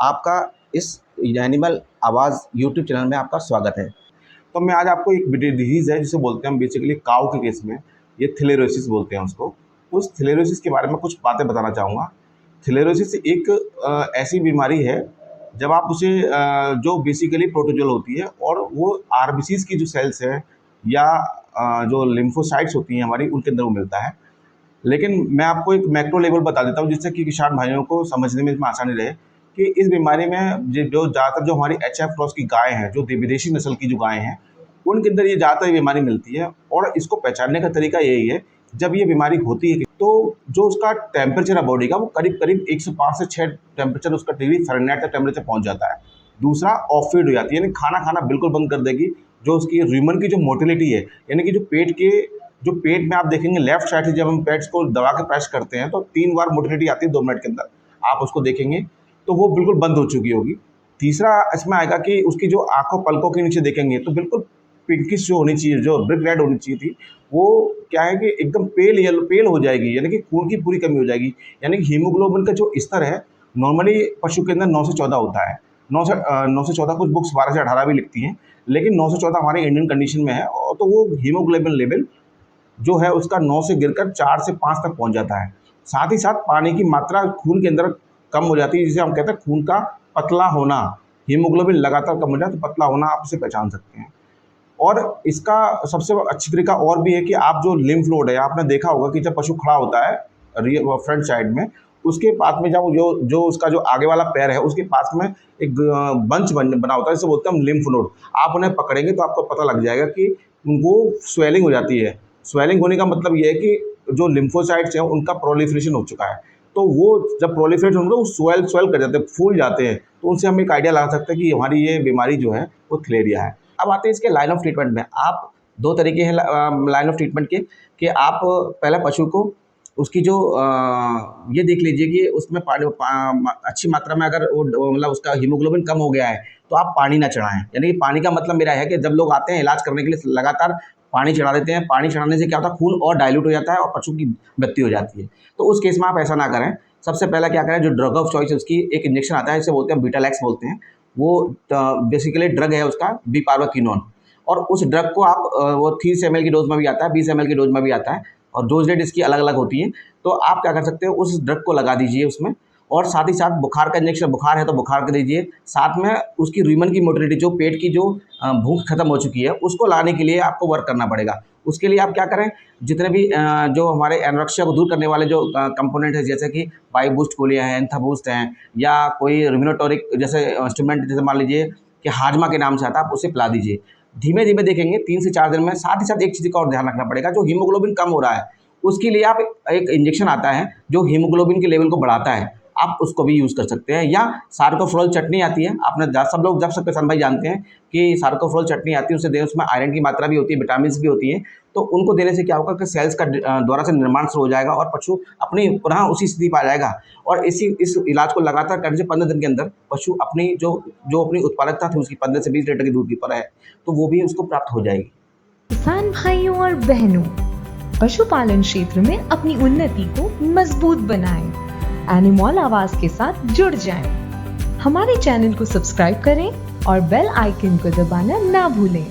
आपका इस एनिमल आवाज़ यूट्यूब चैनल में आपका स्वागत है। तो मैं आज आपको एक डिजीज़ है जिसे बोलते हैं हम बेसिकली काऊ के केस में ये थैलेरोसिस बोलते हैं उसको। उस थैलेरोसिस के बारे में कुछ बातें बताना चाहूँगा। थैलेरोसिस एक ऐसी बीमारी है जब आप उसे जो बेसिकली प्रोटोजोल होती है और वो आरबीसीज़ की जो सेल्स हैं या जो लिम्फोसाइट्स होती हैं हमारी उनके अंदर वो मिलता है। लेकिन मैं आपको एक मैक्रो लेवल बता देता हूँ जिससे कि किसान भाइयों को समझने में इसमें आसानी रहे कि इस बीमारी में जो ज़्यादातर जो हमारी एचएफ क्रॉस की गाय हैं, जो विदेशी नस्ल की जो गाय हैं, उनके अंदर ये ज़्यादातर ये बीमारी मिलती है। और इसको पहचानने का तरीका यही है, जब ये बीमारी होती है तो जो उसका टेम्परेचर है बॉडी का वो करीब करीब 105 से 6 टेम्परेचर उसका डिग्री फ़ारेनहाइट तक टेम्परेचर पहुँच जाता है। दूसरा ऑफ फीड हो जाती है, यानी खाना खाना बिल्कुल बंद कर देगी। जो उसकी र्यूमन की जो मोटिलिटी है, यानी कि जो पेट में आप देखेंगे लेफ्ट साइड से जब हम पेट्स को दबा के प्रेस करते हैं तो 3 बार मोटिलिटी आती है 2 मिनट के अंदर। आप उसको देखेंगे तो वो बिल्कुल बंद हो चुकी होगी। तीसरा इसमें आएगा कि उसकी जो आँखों पलकों के नीचे देखेंगे तो बिल्कुल पिंकिश जो होनी चाहिए, जो ब्रिक रेड होनी चाहिए थी, वो क्या है कि एकदम पेल हो जाएगी, यानी कि खून की पूरी कमी हो जाएगी। यानी कि हीमोग्लोबिन का जो स्तर है नॉर्मली पशु के अंदर 9 से 14 होता है। 9 से 14, कुछ बुक्स 12 से 18 भी लिखती हैं, लेकिन 9 से 14 हमारे इंडियन कंडीशन में है। और तो वो हीमोग्लोबिन लेवल जो है उसका 9 से गिरकर 4 से 5 तक पहुंच जाता है। साथ ही साथ पानी की मात्रा खून के अंदर कम हो जाती है, जिसे हम कहते हैं खून का पतला होना। हीमोग्लोबिन लगातार कम हो जाए तो पतला होना आप उसे पहचान सकते हैं। और इसका सबसे अच्छी तरीका और भी है कि आप जो लिम्फ नोड है, आपने देखा होगा कि जब पशु खड़ा होता है फ्रंट साइड में, उसके पास में जब जो उसका जो आगे वाला पैर है उसके पास में एक बंच बना होता है, जिसे बोलते हैं हम लिम्फ नोड। आप उन्हें पकड़ेंगे तो आपको पता लग जाएगा कि वो स्वेलिंग हो जाती है। स्वेलिंग होने का मतलब ये है कि जो लिम्फोसाइट्स हैं उनका प्रोलिफरेशन हो चुका है। तो वो जब प्रोलिफरेट होंगे वो स्वेल कर जाते हैं, फूल जाते हैं। तो उनसे हम एक आइडिया लगा सकते हैं कि हमारी ये बीमारी जो है वो थैलेरिया है। अब आते हैं इसके लाइन ऑफ ट्रीटमेंट में। आप 2 तरीके हैं लाइन ऑफ ट्रीटमेंट के कि आप पहले पशु को उसकी जो ये देख लीजिए कि उसमें पानी अच्छी मात्रा में अगर वो मतलब उसका हीमोग्लोबिन कम हो गया है तो आप पानी ना चढ़ाएं। यानी कि पानी का मतलब मेरा है कि जब लोग आते हैं इलाज करने के लिए लगातार पानी चढ़ा देते हैं। पानी चढ़ाने से क्या होता है, खून और डाइल्यूट हो जाता है और पशु की मृत्यु हो जाती है। तो उस केस में आप ऐसा ना करें। सबसे पहले क्या करें, जो ड्रग ऑफ चॉइस है उसकी एक इंजेक्शन आता है, इसे बोलते हैं बीटालैक्स बोलते हैं। वो बेसिकली ड्रग है उसका बीपारोक्विनोन। और उस ड्रग को आप वो 30 ml की डोज में भी आता है, 20 ml की डोज में भी आता है, और डोज रेट इसकी अलग अलग होती है। तो आप क्या कर सकते हो, उस ड्रग को लगा दीजिए उसमें। और साथ ही साथ बुखार का इंजेक्शन, बुखार है तो बुखार का दीजिए। साथ में उसकी र्यूमन की मोटिलिटी, जो पेट की जो भूख खत्म हो चुकी है, उसको लाने के लिए आपको वर्क करना पड़ेगा। उसके लिए आप क्या करें, जितने भी जो हमारे एनोरेक्सिया को दूर करने वाले जो कंपोनेंट है, जैसे कि बायोबूस्ट गोलियाँ हैं, एंथाबूस्ट हैं, या कोई रिमिनोटोरिक जैसे इंस्ट्रूमेंट, जैसे मान लीजिए कि हाजमा के नाम से आता है, आप उसे पिला दीजिए। धीमे धीमे देखेंगे 3 से 4 दिन में। साथ ही साथ एक चीज़ का और ध्यान रखना पड़ेगा, जो हीमोग्लोबिन कम हो रहा है उसके लिए आप एक इंजेक्शन आता है जो हीमोग्लोबिन के लेवल को बढ़ाता है, आप उसको भी यूज़ कर सकते हैं। या सार्कोफ्लोल चटनी आती है, आपने सब लोग जब किसान भाई जानते हैं कि सार्कोफ्लोल चटनी आती है, उसे दें, उसमें आयरन की मात्रा भी होती है, विटामिन भी होती है। तो उनको देने से क्या होगा कि सेल्स का दोबारा से निर्माण शुरू हो जाएगा और पशु अपनी पुनः उसी स्थिति पर आ जाएगा। और इस इलाज को लगातार करने से 15 दिन के अंदर पशु अपनी जो अपनी उत्पादकता थी उसकी 15 से 20 लीटर की दूध की पर है, तो वो भी उसको प्राप्त हो जाएगी। किसान भाइयों और बहनों, पशुपालन क्षेत्र में अपनी उन्नति को मजबूत बनाएं। एनिमल आवाज के साथ जुड़ जाएं। हमारे चैनल को सब्सक्राइब करें और बेल आइकन को दबाना ना भूलें।